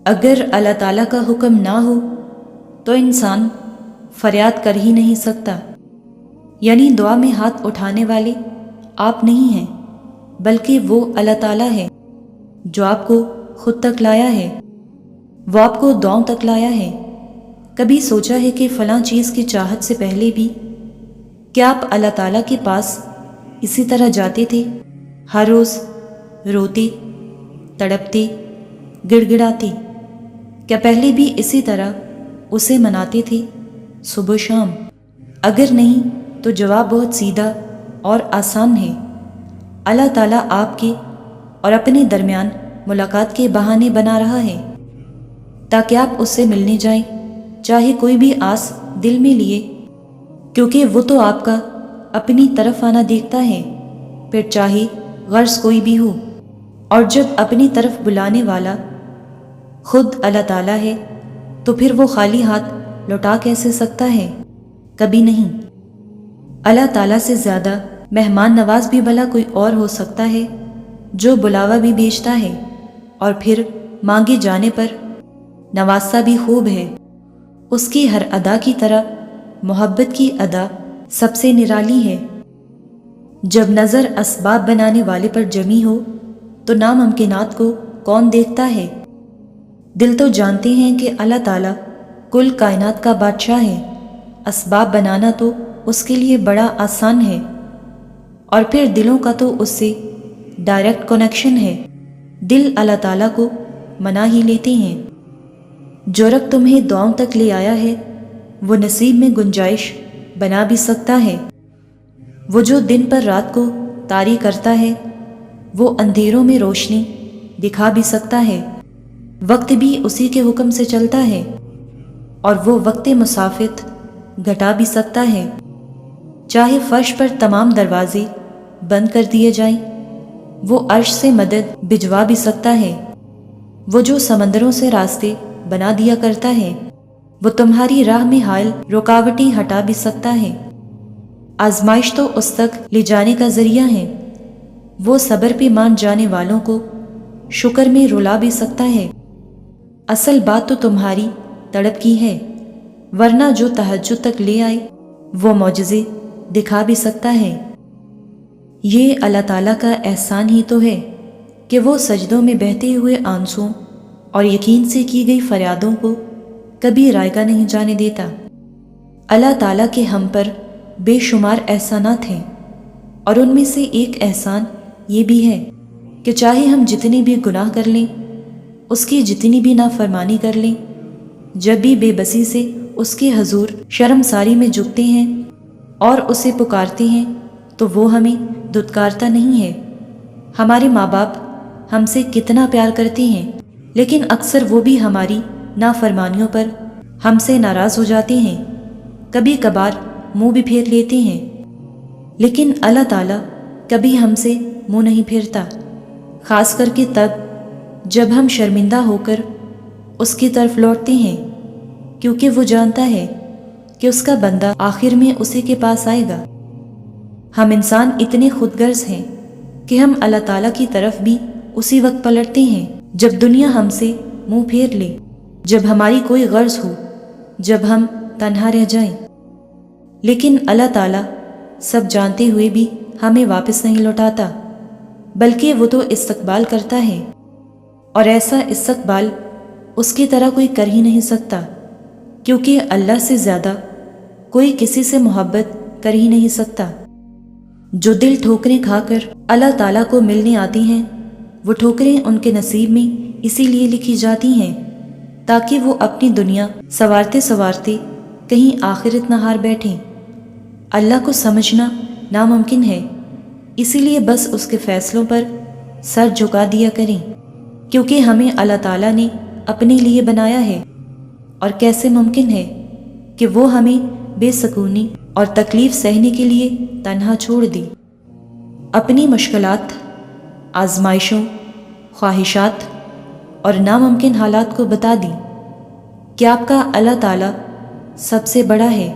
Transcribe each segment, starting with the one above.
اگر اللہ تعالیٰ کا حکم نہ ہو تو انسان فریاد کر ہی نہیں سکتا، یعنی دعا میں ہاتھ اٹھانے والے آپ نہیں ہیں، بلکہ وہ اللہ تعالیٰ ہے جو آپ کو خود تک لایا ہے، وہ آپ کو دعاؤں تک لایا ہے۔ کبھی سوچا ہے کہ فلاں چیز کی چاہت سے پہلے بھی کیا آپ اللہ تعالیٰ کے پاس اسی طرح جاتے تھے، ہر روز روتے، تڑپتے، گڑ گڑاتے؟ کیا پہلے بھی اسی طرح اسے مناتے تھے صبح و شام؟ اگر نہیں تو جواب بہت سیدھا اور آسان ہے۔ اللہ تعالیٰ آپ کے اور اپنے درمیان ملاقات کے بہانے بنا رہا ہے تاکہ آپ اس سے ملنے جائیں، چاہے کوئی بھی آس دل میں لیے، کیونکہ وہ تو آپ کا اپنی طرف آنا دیکھتا ہے، پھر چاہے غرض کوئی بھی ہو۔ اور جب اپنی طرف بلانے والا خود اللہ تعالیٰ ہے تو پھر وہ خالی ہاتھ لوٹا کیسے سکتا ہے؟ کبھی نہیں۔ اللہ تعالیٰ سے زیادہ مہمان نواز بھی بھلا کوئی اور ہو سکتا ہے، جو بلاوا بھی بھیجتا ہے اور پھر مانگے جانے پر نوازتا بھی خوب ہے۔ اس کی ہر ادا کی طرح محبت کی ادا سب سے نرالی ہے۔ جب نظر اسباب بنانے والے پر جمی ہو تو ناممکنات کو کون دیکھتا ہے؟ دل تو جانتے ہیں کہ اللہ تعالیٰ کل کائنات کا بادشاہ ہے، اسباب بنانا تو اس کے لیے بڑا آسان ہے، اور پھر دلوں کا تو اس سے ڈائریکٹ کنیکشن ہے۔ دل اللہ تعالیٰ کو منا ہی لیتے ہیں۔ جو رب تمہیں دعاؤں تک لے آیا ہے وہ نصیب میں گنجائش بنا بھی سکتا ہے۔ وہ جو دن پر رات کو طاری کرتا ہے وہ اندھیروں میں روشنی دکھا بھی سکتا ہے۔ وقت بھی اسی کے حکم سے چلتا ہے اور وہ وقت مسافت گھٹا بھی سکتا ہے۔ چاہے فرش پر تمام دروازے بند کر دیے جائیں، وہ عرش سے مدد بھجوا بھی سکتا ہے۔ وہ جو سمندروں سے راستے بنا دیا کرتا ہے وہ تمہاری راہ میں حائل رکاوٹیں ہٹا بھی سکتا ہے۔ آزمائش تو اس تک لے جانے کا ذریعہ ہے۔ وہ صبر پہ مان جانے والوں کو شکر میں رلا بھی سکتا ہے۔ اصل بات تو تمہاری تڑپ کی ہے، ورنہ جو تہجد تک لے آئے وہ معجزے دکھا بھی سکتا ہے۔ یہ اللہ تعالیٰ کا احسان ہی تو ہے کہ وہ سجدوں میں بہتے ہوئے آنسوں اور یقین سے کی گئی فریادوں کو کبھی رائگاں نہیں جانے دیتا۔ اللہ تعالیٰ کے ہم پر بے شمار احسانات ہیں، اور ان میں سے ایک احسان یہ بھی ہے کہ چاہے ہم جتنے بھی گناہ کر لیں، اس کی جتنی بھی نافرمانی کر لیں، جب بھی بے بسی سے اس کے حضور شرمساری میں جھکتے ہیں اور اسے پکارتے ہیں تو وہ ہمیں دھتکارتا نہیں ہے۔ ہمارے ماں باپ ہم سے کتنا پیار کرتے ہیں، لیکن اکثر وہ بھی ہماری نافرمانیوں پر ہم سے ناراض ہو جاتے ہیں، کبھی کبھار منہ بھی پھیر لیتے ہیں، لیکن اللہ تعالیٰ کبھی ہم سے منہ نہیں پھیرتا، خاص کر کے تب جب ہم شرمندہ ہو کر اس کی طرف لوٹتے ہیں، کیونکہ وہ جانتا ہے کہ اس کا بندہ آخر میں اسی کے پاس آئے گا۔ ہم انسان اتنے خود غرض ہیں کہ ہم اللہ تعالیٰ کی طرف بھی اسی وقت پلٹتے ہیں جب دنیا ہم سے منہ پھیر لے، جب ہماری کوئی غرض ہو، جب ہم تنہا رہ جائیں۔ لیکن اللہ تعالیٰ سب جانتے ہوئے بھی ہمیں واپس نہیں لوٹاتا، بلکہ وہ تو استقبال کرتا ہے، اور ایسا استقبال اس کی طرح کوئی کر ہی نہیں سکتا، کیونکہ اللہ سے زیادہ کوئی کسی سے محبت کر ہی نہیں سکتا۔ جو دل ٹھوکریں کھا کر اللہ تعالیٰ کو ملنے آتی ہیں، وہ ٹھوکریں ان کے نصیب میں اسی لیے لکھی جاتی ہیں تاکہ وہ اپنی دنیا سنوارتے سنوارتے کہیں آخرت نہ ہار بیٹھیں۔ اللہ کو سمجھنا ناممکن ہے، اسی لیے بس اس کے فیصلوں پر سر جھکا دیا کریں، کیونکہ ہمیں اللہ تعالیٰ نے اپنے لیے بنایا ہے، اور کیسے ممکن ہے کہ وہ ہمیں بے سکونی اور تکلیف سہنے کے لیے تنہا چھوڑ دی۔ اپنی مشکلات، آزمائشوں، خواہشات اور ناممکن حالات کو بتا دی کہ آپ کا اللہ تعالیٰ سب سے بڑا ہے،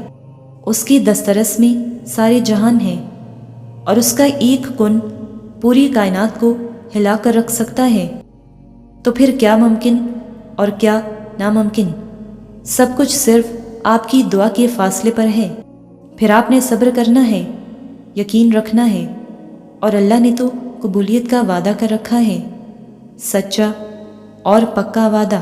اس کی دسترس میں سارے جہان ہیں، اور اس کا ایک کن پوری کائنات کو ہلا کر رکھ سکتا ہے۔ تو پھر کیا ممکن اور کیا ناممکن، سب کچھ صرف آپ کی دعا کے فاصلے پر ہے۔ پھر آپ نے صبر کرنا ہے، یقین رکھنا ہے، اور اللہ نے تو قبولیت کا وعدہ کر رکھا ہے، سچا اور پکا وعدہ۔